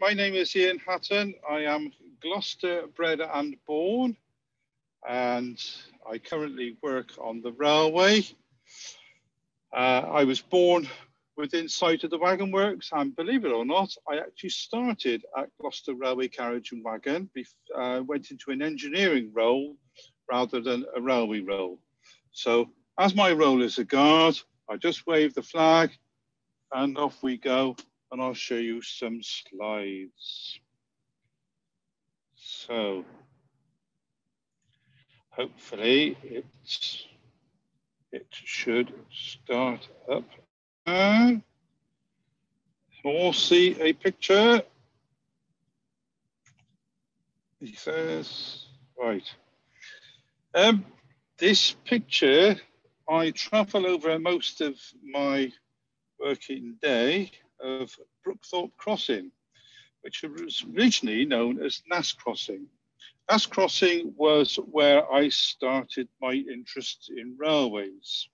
my name is Ian Hatton. I am Gloucester bred and born, and I currently work on the railway. I was born within sight of the wagon works, and believe it or not, I actually started at Gloucester Railway Carriage and Wagon, went into an engineering role rather than a railway role. So as my role is a guard, I just wave the flag and off we go, and I'll show you some slides. So hopefully it should start up. All see a picture. He says, right. This picture, I travel over most of my working day of Brookthorpe Crossing, which was originally known as Nass Crossing. Nass Crossing was where I started my interest in railways.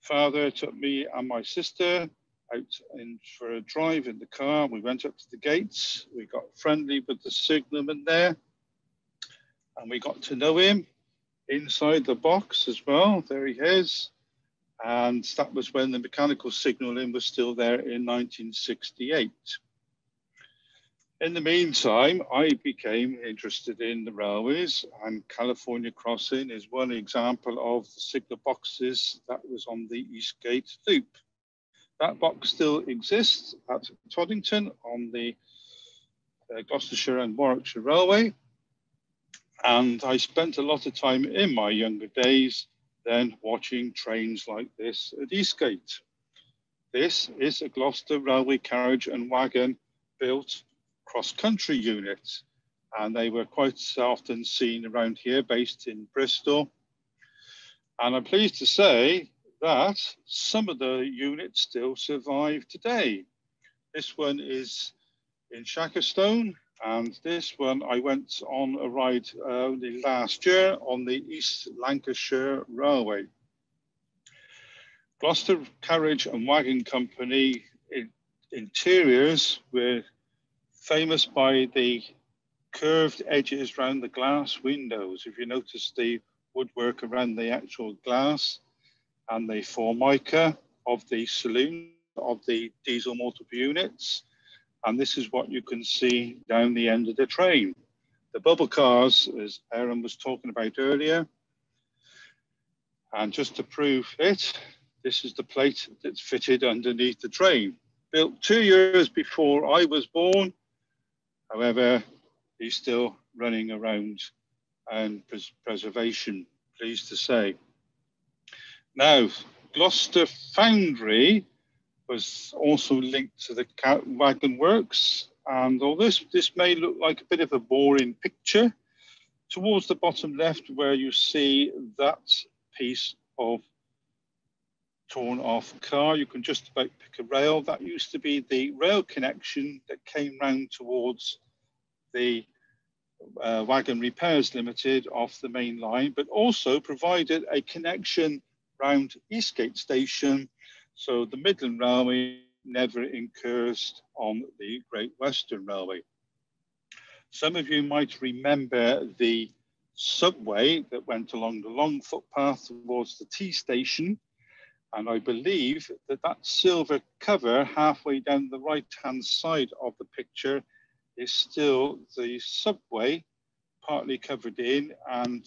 Father took me and my sister out for a drive in the car. We went up to the gates. We got friendly with the signalman there, and we got to know him inside the box as well. There he is. And that was when the mechanical signalling was still there in 1968. In the meantime, I became interested in the railways, and California Crossing is one example of the signal boxes that was on the Eastgate Loop. That box still exists at Toddington on the Gloucestershire and Warwickshire Railway. And I spent a lot of time in my younger days then watching trains like this at Eastgate. This is a Gloucester Railway Carriage and Wagon built cross-country unit, and they were quite often seen around here, based in Bristol. And I'm pleased to say that some of the units still survive today. This one is in Shackerstone, and this one I went on a ride only last year on the East Lancashire Railway. Gloucester Carriage and Wagon Company interiors were famous by the curved edges around the glass windows. If you notice the woodwork around the actual glass and the formica of the saloon of the diesel multiple units. And this is what you can see down the end of the train. The bubble cars, as Aaron was talking about earlier. And just to prove it, this is the plate that's fitted underneath the train. Built 2 years before I was born. However, he's still running around and preservation, pleased to say. Now, Gloucester Foundry was also linked to the wagon works. And although this may look like a bit of a boring picture, towards the bottom left where you see that piece of torn off car, you can just about pick a rail. That used to be the rail connection that came round towards the Wagon Repairs Limited off the main line, but also provided a connection round Eastgate Station, so the Midland Railway never incurs on the Great Western Railway. Some of you might remember the subway that went along the long footpath towards the T station, and I believe that that silver cover halfway down the right-hand side of the picture is still the subway, partly covered in, and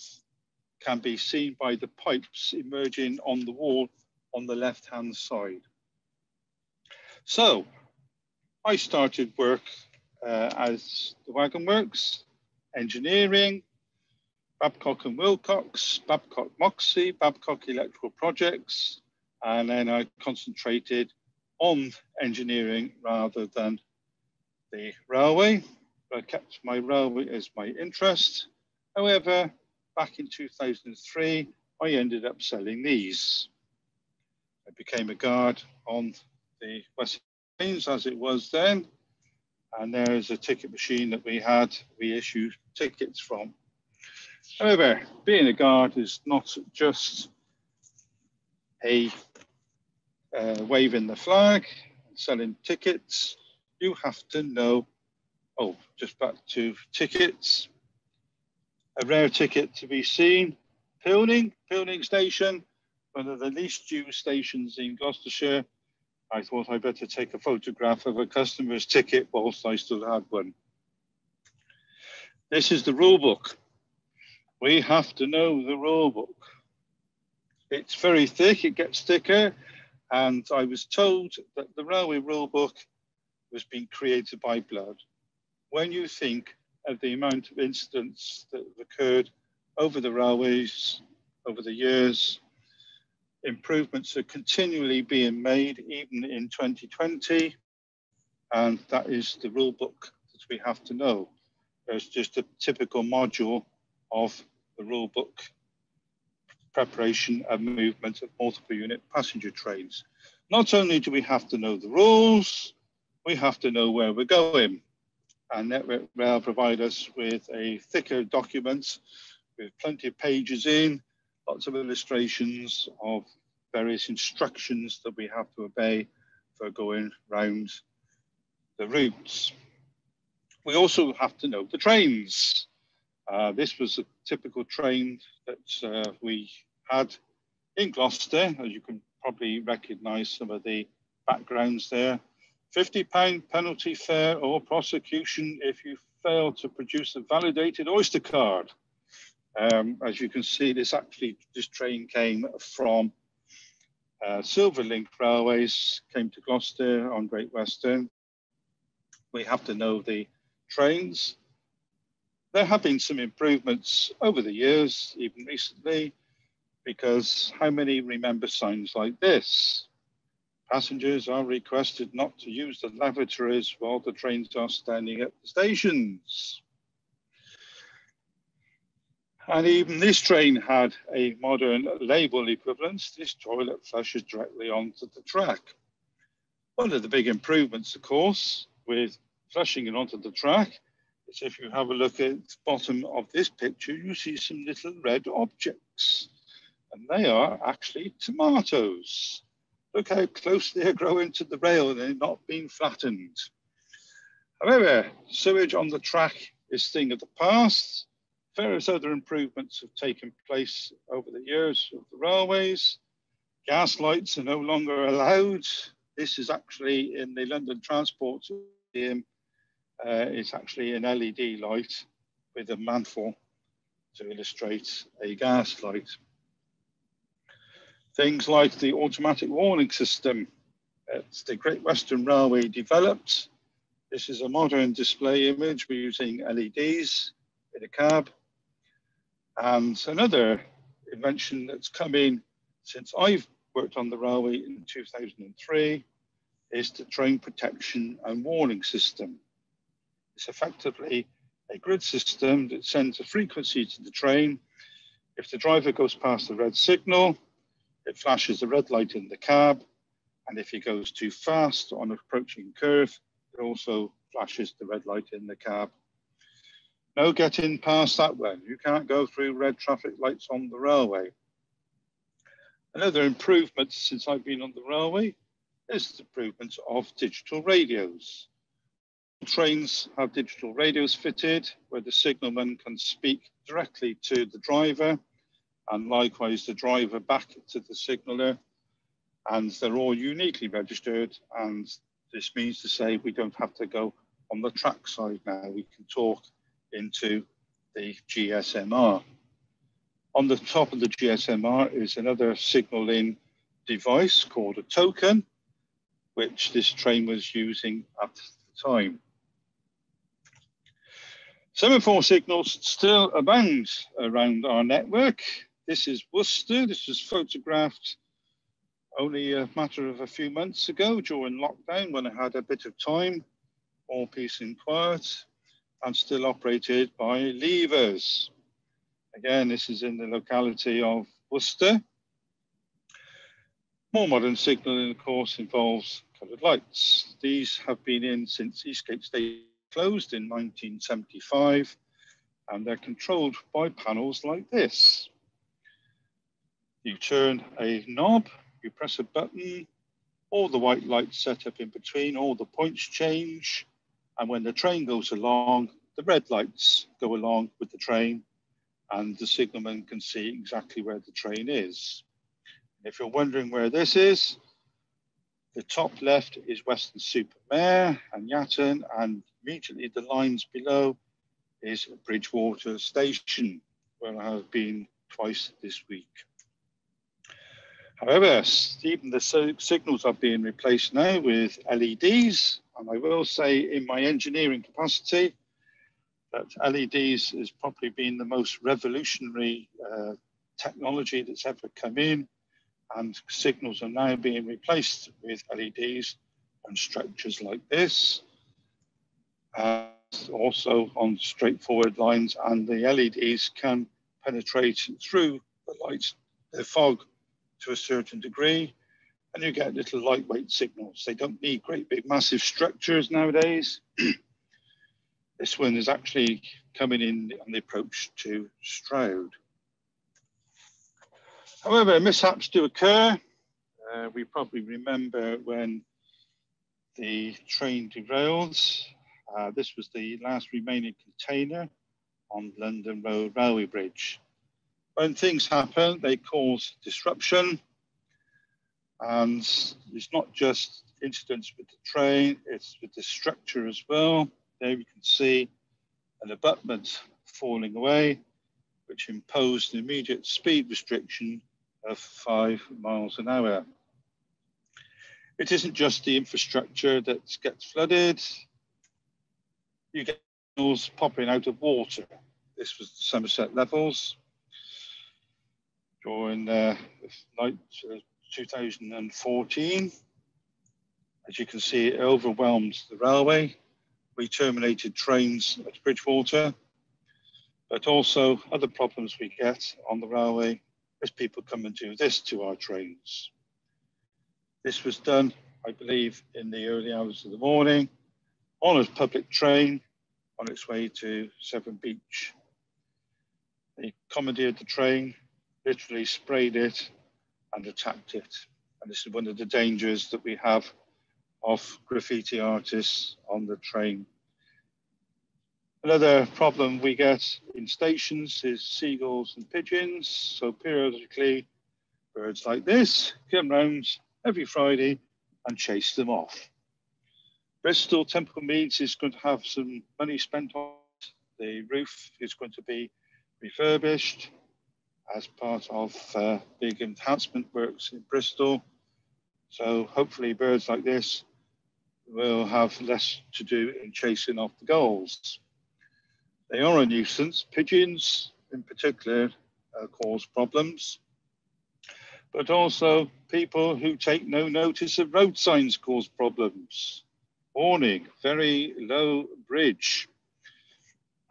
can be seen by the pipes emerging on the wall on the left-hand side. So I started work as the Wagon Works, engineering, Babcock and Wilcox, Babcock Moxie, Babcock Electrical Projects, and then I concentrated on engineering rather than the railway. I kept my railway as my interest. However, back in 2003, I ended up selling these. I became a guard on the West Trains as it was then. And there's a ticket machine that we issued tickets from. However, being a guard is not just a waving the flag, selling tickets. you have to know, oh, just back to tickets. A rare ticket to be seen, Pilning Station, one of the least used stations in Gloucestershire. I thought I'd better take a photograph of a customer's ticket whilst I still had one. This is the rule book. We have to know the rule book. It's very thick, it gets thicker, and I was told that the railway rule book was being created by blood. When you think of the amount of incidents that have occurred over the railways, over the years, improvements are continually being made, even in 2020, and that is the rule book that we have to know. There's just a typical module of the rule book preparation and movement of multiple unit passenger trains. Not only do we have to know the rules, we have to know where we're going. And Network Rail provide us with a thicker document with plenty of pages in, lots of illustrations of various instructions that we have to obey for going round the routes. We also have to know the trains. This was a typical train that we had in Gloucester, as you can probably recognise some of the backgrounds there. £50 penalty fare or prosecution if you fail to produce a validated Oyster card. As you can see, this train came from Silverlink Railways, came to Gloucester on Great Western. We have to know the trains. There have been some improvements over the years, even recently, because how many remember signs like this? Passengers are requested not to use the lavatories while the trains are standing at the stations. And even this train had a modern label equivalence. This toilet flushes directly onto the track. One of the big improvements, of course, with flushing it onto the track is if you have a look at the bottom of this picture, you see some little red objects. And they are actually tomatoes. Look how close they are growing to the rail and they're not being flattened. However, sewage on the track is a thing of the past. Various other improvements have taken place over the years of the railways. Gas lights are no longer allowed. This is actually in the London Transport Museum. It's actually an LED light with a mantle to illustrate a gas light. Things like the automatic warning system that the Great Western Railway developed. This is a modern display image. We're using LEDs in a cab. And another invention that's come in since I've worked on the railway in 2003 is the train protection and warning system. It's effectively a grid system that sends a frequency to the train. If the driver goes past the red signal, it flashes the red light in the cab. And if he goes too fast on an approaching curve, it also flashes the red light in the cab. No getting past that one. You can't go through red traffic lights on the railway. Another improvement since I've been on the railway is the improvement of digital radios. Trains have digital radios fitted where the signalman can speak directly to the driver and likewise the driver back to the signaller, and they're all uniquely registered, and this means to say we don't have to go on the track side now, we can talk into the GSMR. On the top of the GSMR is another signaling device called a token, which this train was using at the time. Semaphore signals still abound around our network. This is Worcester. This was photographed only a matter of a few months ago during lockdown when I had a bit of time, all peace and quiet, and still operated by levers. Again, this is in the locality of Worcester. More modern signalling, of course, involves coloured lights. These have been in since Eastgate Station closed in 1975, and they're controlled by panels like this. You turn a knob, you press a button, all the white lights set up in between, all the points change, and when the train goes along, the red lights go along with the train, and the signalman can see exactly where the train is. If you're wondering where this is, the top left is Weston-super-Mare and Yatton, and immediately the lines below is Bridgewater Station, where I have been twice this week. However, even the signals are being replaced now with LEDs, and I will say in my engineering capacity that LEDs has probably been the most revolutionary technology that's ever come in, and signals are now being replaced with LEDs on structures like this, also on straightforward lines, and the LEDs can penetrate through the lights, the fog, to a certain degree, and you get little lightweight signals. They don't need great big massive structures nowadays. This one is actually coming in on the approach to Stroud. However, mishaps do occur. We probably remember when the train derailed. This was the last remaining container on London Road Railway Bridge. When things happen, they cause disruption, and it's not just incidents with the train, it's with the structure as well. There you can see an abutment falling away, which imposed an immediate speed restriction of 5 miles an hour. It isn't just the infrastructure that gets flooded. You get signals popping out of water. This was the Somerset levels during the night 2014. As you can see, it overwhelmed the railway. We terminated trains at Bridgewater, but also other problems we get on the railway is people come and do this to our trains. This was done, I believe, in the early hours of the morning on a public train on its way to Severn Beach. They commandeered the train, literally sprayed it and attacked it. And this is one of the dangers that we have of graffiti artists on the train. Another problem we get in stations is seagulls and pigeons. So periodically, birds like this come round every Friday and chase them off. Bristol Temple Meads is going to have some money spent on it. The roof is going to be refurbished as part of big enhancement works in Bristol. So hopefully birds like this will have less to do in chasing off the gulls. They are a nuisance. Pigeons in particular cause problems, but also people who take no notice of road signs cause problems. Warning, very low bridge.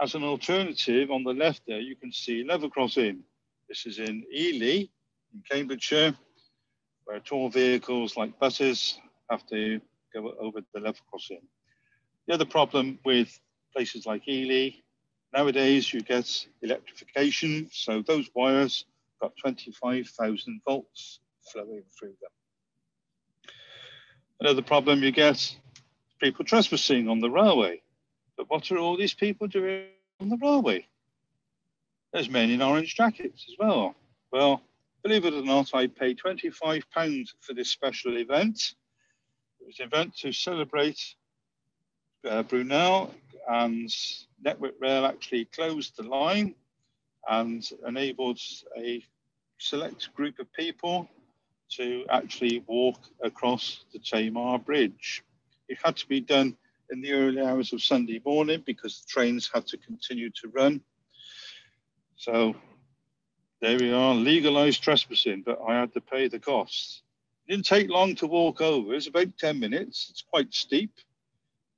As an alternative, on the left there, you can see level crossing. This is in Ely, in Cambridgeshire, where tall vehicles like buses have to go over the level crossing. The other problem with places like Ely, nowadays you get electrification, so those wires got 25,000 volts flowing through them. Another problem you get, people trespassing on the railway. But what are all these people doing on the railway? There's men in orange jackets as well. Well, believe it or not, I paid £25 for this special event. It was an event to celebrate Brunel, and Network Rail actually closed the line and enabled a select group of people to actually walk across the Tamar Bridge. It had to be done in the early hours of Sunday morning because the trains had to continue to run. So there we are, legalised trespassing, but I had to pay the costs. It didn't take long to walk over. It's about 10 minutes. It's quite steep,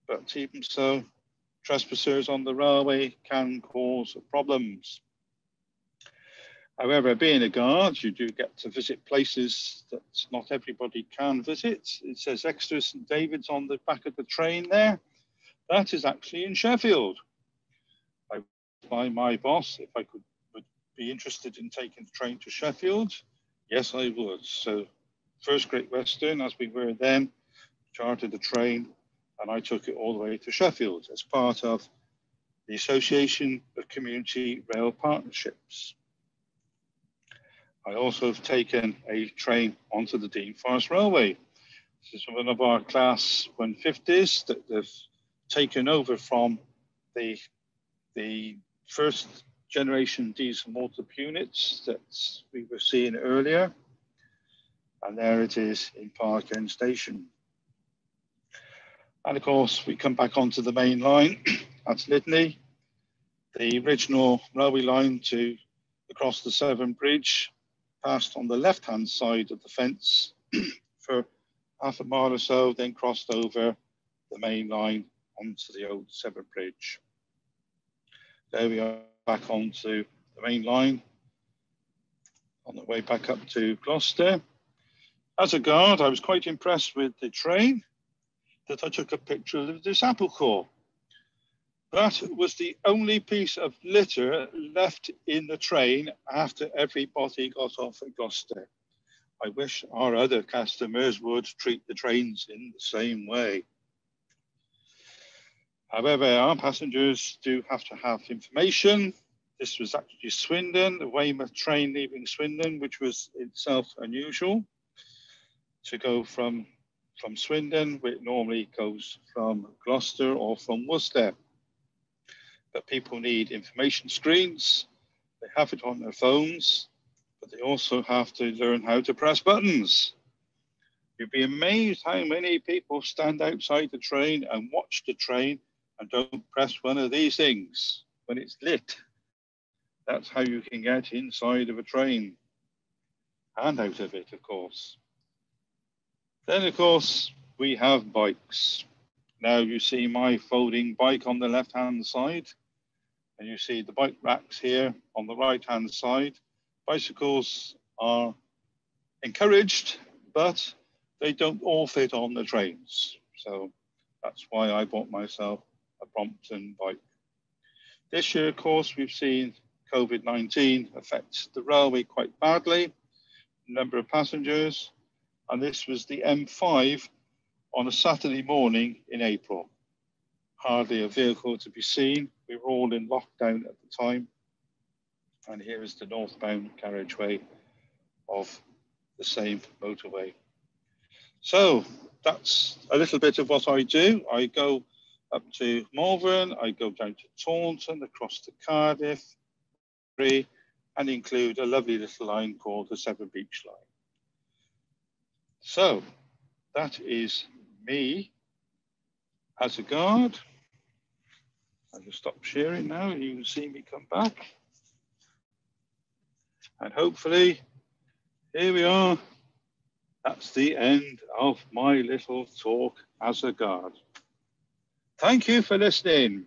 but even so, trespassers on the railway can cause problems. However, being a guard, you do get to visit places that not everybody can visit. It says Exeter St David's on the back of the train there. That is actually in Sheffield. I asked by my boss if I would be interested in taking the train to Sheffield. Yes, I would. So First Great Western, as we were then, chartered the train, and I took it all the way to Sheffield as part of the Association of Community Rail Partnerships. I also have taken a train onto the Dean Forest Railway. This is one of our Class 150s that they've taken over from the first generation diesel motor units that we were seeing earlier. And there it is in Park End Station. And of course, we come back onto the main line at Lydney, the original railway line to across the Severn Bridge, passed on the left-hand side of the fence for half a mile or so, then crossed over the main line onto the old Severn Bridge. There we are, back onto the main line, on the way back up to Gloucester. As a guard, I was quite impressed with the train that I took a picture of this apple core. That was the only piece of litter left in the train after everybody got off at Gloucester. I wish our other customers would treat the trains in the same way. However, our passengers do have to have information. This was actually Swindon, the Weymouth train leaving Swindon, which was itself unusual. To go from Swindon, it normally goes from Gloucester or from Worcester. But people need information screens. They have it on their phones, but they also have to learn how to press buttons. You'd be amazed how many people stand outside the train and watch the train and don't press one of these things when it's lit. That's how you can get inside of a train and out of it, of course. Then, of course, we have bikes. Now you see my folding bike on the left-hand side, and you see the bike racks here on the right-hand side. Bicycles are encouraged, but they don't all fit on the trains. So that's why I bought myself a Brompton bike. This year, of course, we've seen COVID-19 affect the railway quite badly, number of passengers, and this was the M5 on a Saturday morning in April. Hardly a vehicle to be seen. We were all in lockdown at the time. And here is the northbound carriageway of the same motorway. So that's a little bit of what I do. I go up to Malvern, I go down to Taunton, across to Cardiff, and include a lovely little line called the Severn Beach line. So that is me as a guard. I'll just stop sharing now and you can see me come back. And hopefully, here we are. That's the end of my little talk as a guard. Thank you for listening.